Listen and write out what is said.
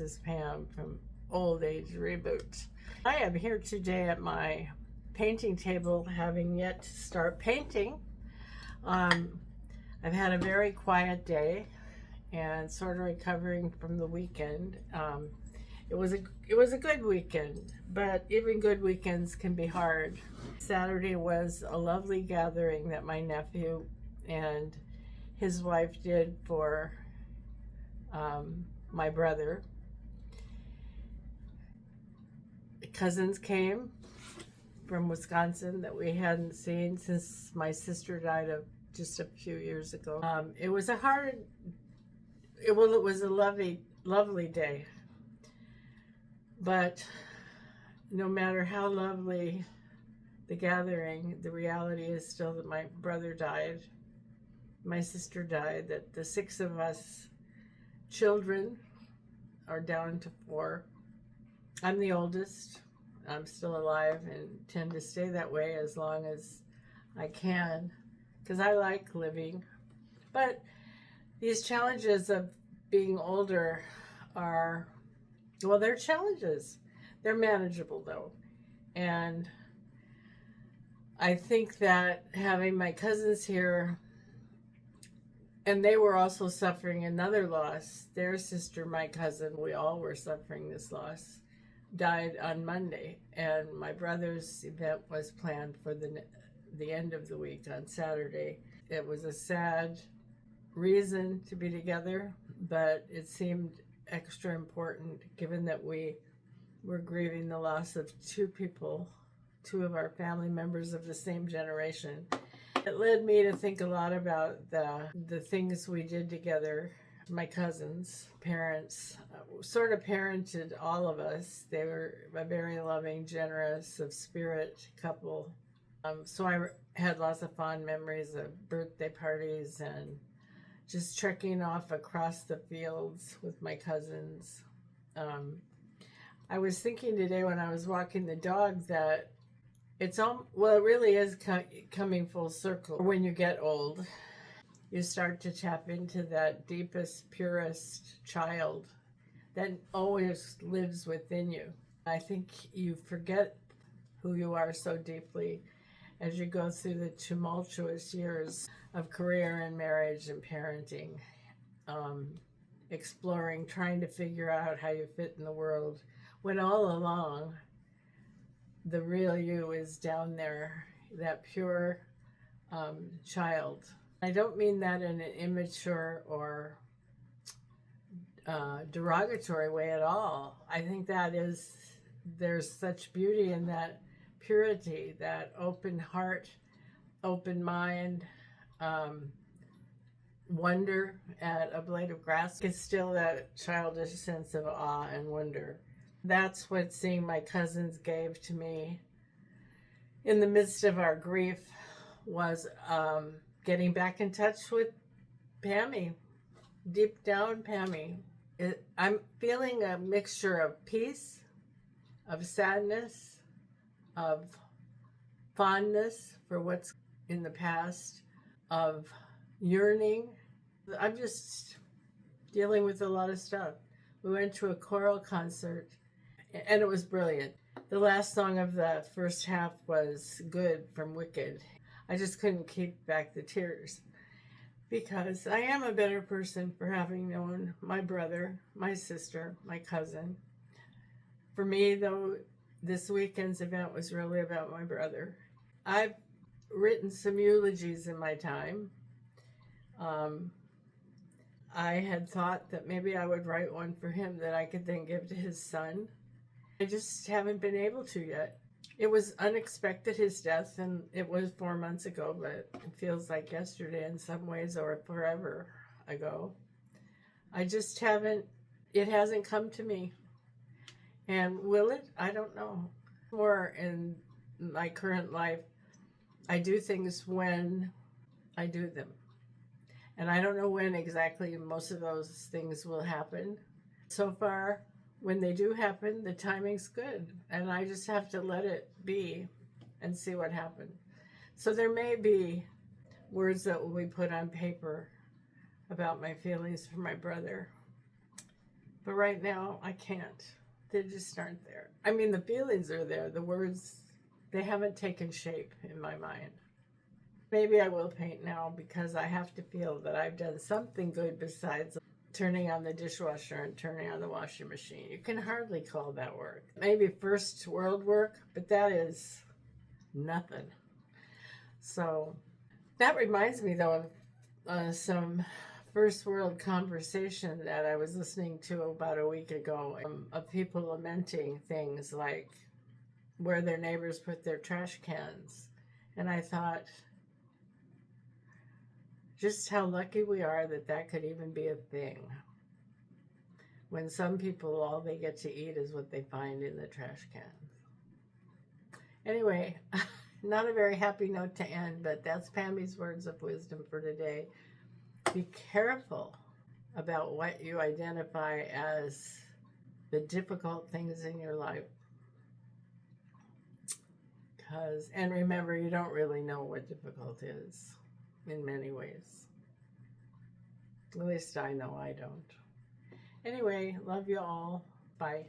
is Pam from Old Age Reboot. I am here today at my painting table, having yet to start painting. I've had a very quiet day and sort of recovering from the weekend. It was a good weekend, but even good weekends can be hard. Saturday was a lovely gathering that my nephew and his wife did for my brother. Cousins came from Wisconsin that we hadn't seen since my sister died of just a few years ago. It was a lovely day. But no matter how lovely the gathering, the reality is still that my brother died. My sister died, that the 6 of us children are down to 4. I'm the oldest. I'm still alive and tend to stay that way as long as I can because I like living. But these challenges of being older are, well, they're challenges. They're manageable though. And I think that having my cousins here, and they were also suffering another loss. Their sister, my cousin, we all were suffering this loss, died on Monday. And my brother's event was planned for the end of the week on Saturday. It was a sad reason to be together, but it seemed extra important given that we were grieving the loss of 2 people, 2 of our family members of the same generation. It led me to think a lot about the things we did together. My cousins' parents sort of parented all of us. They were a very loving, generous of spirit couple. So I had lots of fond memories of birthday parties and just trekking off across the fields with my cousins. I was thinking today when I was walking the dog that it really is coming full circle. When you get old, you start to tap into that deepest, purest child that always lives within you. I think you forget who you are so deeply as you go through the tumultuous years of career and marriage and parenting, exploring, trying to figure out how you fit in the world, when all along the real you is down there, that pure child. I don't mean that in an immature or derogatory way at all. I think there's such beauty in that purity, that open heart, open mind, wonder at a blade of grass. It's still that childish sense of awe and wonder. That's what seeing my cousins gave to me in the midst of our grief was getting back in touch with Pammy, deep down Pammy. I'm feeling a mixture of peace, of sadness, of fondness for what's in the past, of yearning. I'm just dealing with a lot of stuff. We went to a choral concert and it was brilliant. The last song of the first half was Good from Wicked. I just couldn't keep back the tears because I am a better person for having known my brother, my sister, my cousin. For me, though, this weekend's event was really about my brother. I've written some eulogies in my time. I had thought that maybe I would write one for him that I could then give to his son. I just haven't been able to yet. It was unexpected, his death, and it was 4 months ago, but it feels like yesterday in some ways or forever ago. It hasn't come to me. And will it? I don't know. More in my current life, I do things when I do them. And I don't know when exactly most of those things will happen. So far, when they do happen, the timing's good. And I just have to let it be and see what happens. So there may be words that will be put on paper about my feelings for my brother. But right now, I can't. They just aren't there. I mean, the feelings are there. The words, they haven't taken shape in my mind. Maybe I will paint now because I have to feel that I've done something good besides turning on the dishwasher and turning on the washing machine. You can hardly call that work. Maybe first world work, but that is nothing. So that reminds me, though, of some first world conversation that I was listening to about a week ago, of people lamenting things like where their neighbors put their trash cans. And I thought, just how lucky we are that that could even be a thing. When some people, all they get to eat is what they find in the trash can. Anyway, not a very happy note to end, but that's Pammy's words of wisdom for today. Be careful about what you identify as the difficult things in your life. And remember, you don't really know what difficult is in many ways. At least I know I don't. Anyway, love you all. Bye.